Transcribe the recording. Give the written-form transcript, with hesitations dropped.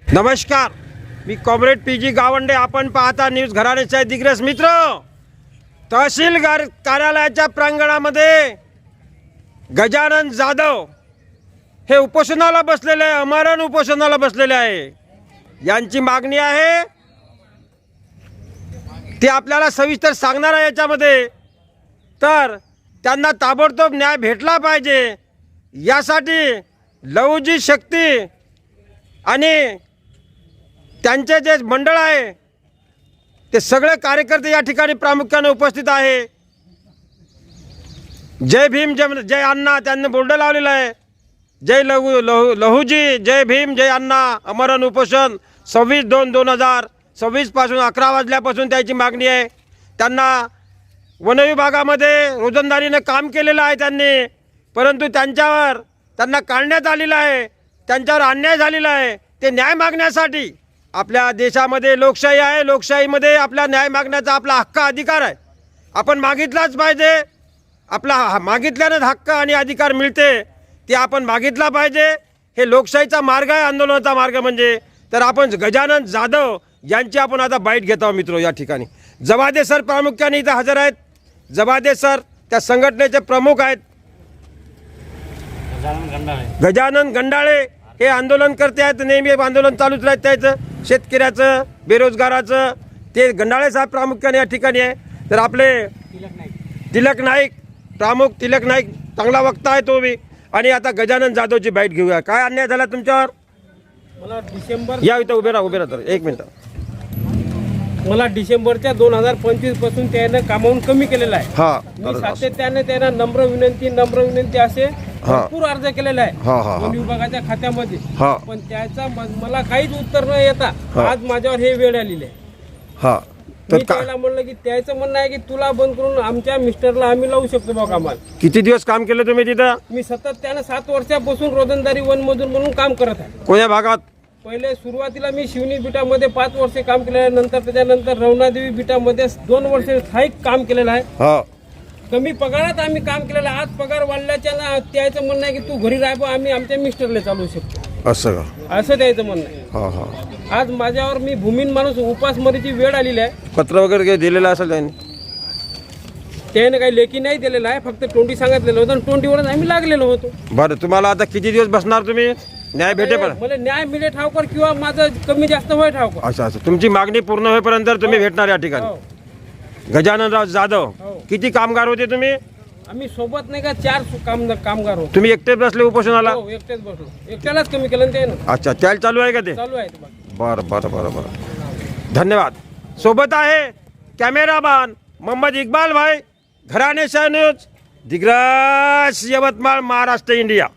नमस्कार, मी comrade PG Gawande. आपण पाहता न्यूज घराण्याचे दिग्रस मित्र. तहसील कार्यालयाच्या प्रांगणामध्ये गजानन जाधव हे उपोषणाला बसलेले आहे, अमरण उपोषणाला बसलेले आहे. यांची मागणी आहे ते आपल्याला सविस्तर सांगणार आहे याच्यामध्ये. तर त्यांना ताबडतोब न्याय भेटला पाहिजे यासाठी लहुजी शक्ती आणि त्यांचे जे मंडळ आहे ते सगळे कार्यकर्ते या ठिकाणी प्रामुख्याने उपस्थित आहे. जय भीम जय अण्णा त्यांनी बोर्ड लावलेला आहे. जय लहुजी, जय भीम, जय अण्णा. अमरण उपोषण 26/2/2026 पासून 11 वाजल्यापासून त्याची मागणी आहे. त्यांना वनविभागामध्ये रोजंदारीने काम केलेलं आहे त्यांनी, परंतु त्यांना काढण्यात आलेलं आहे, त्यांच्यावर अन्याय झालेला आहे. ते न्याय मागण्यासाठी आपल्या देशामध्ये लोकशाही आहे, लोकशाहीमध्ये आपला न्याय मागण्याचा आपला हक्क अधिकार आहे. आपण मागितलाच पाहिजे. आपला मागितल्यानंच हक्क आणि अधिकार मिळते, ते आपण मागितला पाहिजे. हे लोकशाहीचा मार्ग आहे, आंदोलनाचा मार्ग म्हणजे. तर आपण गजानन जाधव यांची आपण आता बाईट घेत आहोत मित्रो. या ठिकाणी जवादे सर प्रामुख्याने इथं हजर आहेत. जवादे सर त्या संघटनेचे प्रमुख आहेत. गजानन गंडाळे हे आंदोलनकर्ते आहेत, नेहमी आंदोलन चालूच राहत त्याचं, शेतकऱ्याचं, बेरोजगाराचं. ते गंडाळे साहेब प्रामुख्याने या ठिकाणी आहे. तर आपले तिलक नाईक प्रमुख, तिलक नाईक चांगला वक्ता आहे तो बी. आणि आता गजानन जाधवची बाईट घेऊया. काय अन्याय झाला तुमच्यावर? मला डिसेंबर या इथं उभे राहा 1 मिनिट. मला डिसेंबरच्या 2025 पासून त्याने कामावून कमी केलेलं आहे. हा, मी सातत्याने त्यांना नम्र विनंती असे भरपूर अर्ज केलेला आहे वन विभागाच्या खात्यामध्ये. पण त्याचा मला काहीच उत्तर न येता आज माझ्यावर हे वेळ आलेली आहे. मी त्याला म्हणलं की त्याचं म्हणणं आहे की तुला बंद करून आमच्या मिस्टरला आम्ही लावू शकतो बा कामाला. किती दिवस काम केलं तुम्ही तिथं? मी सतत त्यानं 7 वर्षापासून रोजंदारी वनमजूर म्हणून काम करत आहे. कोण्या भागात? पहिले सुरुवातीला मी शिवनी बिटामध्ये 5 वर्षे काम केलेलं, नंतर त्याच्यानंतर रवणादेवी बिटामध्ये 2 वर्षे स्थायिक काम केलेलं आहे. कमी पगारात आम्ही काम केलेलं आहे. आज पगार वाढल्याच्या ना त्याचं म्हणणं आहे की तू घरी राह, आम्ही आमच्या मिस्टरला चालवू शकतो, असं का? असं त्याचं म्हणणं आहे. आज माझ्यावर मी भूमीन माणूस उपासमारीची वेळ आलेली आहे. पत्र वगैरे काही दिलेलं असेल त्यांनी? त्याने काही लेखी नाही दिलेलं आहे, फक्त तोंडी सांगितलेलं होतं आणि तोंडीवरच आम्ही लागलेलो होतो. बरं, तुम्हाला आता किती दिवस बसणार तुम्ही? न्याय भेटे पण मला न्याय मिळे ठावकर किंवा माझं कमी जास्त होय ठावकर. असं तुमची मागणी पूर्ण होईपर्यंत तुम्ही भेटणार या ठिकाणी. गजाननराव जाधव, किती कामगार होते तुम्ही? आम्ही सोबत नाही का 4 कामगार होतो. तुम्ही एकटे बसले उपोषणाला? एकटेच बसलो, एकट्यालाच कमी केलं त्यानं. अच्छा, त्याला चालू आहे का ते? चालू आहे. बरं बरं बरं बरं, धन्यवाद. सोबत आहे कॅमेरामॅन मोहम्मद इक्बाल भाई, घराणे न्यूज, दिग्रस, यवतमाळ, महाराष्ट्र, इंडिया.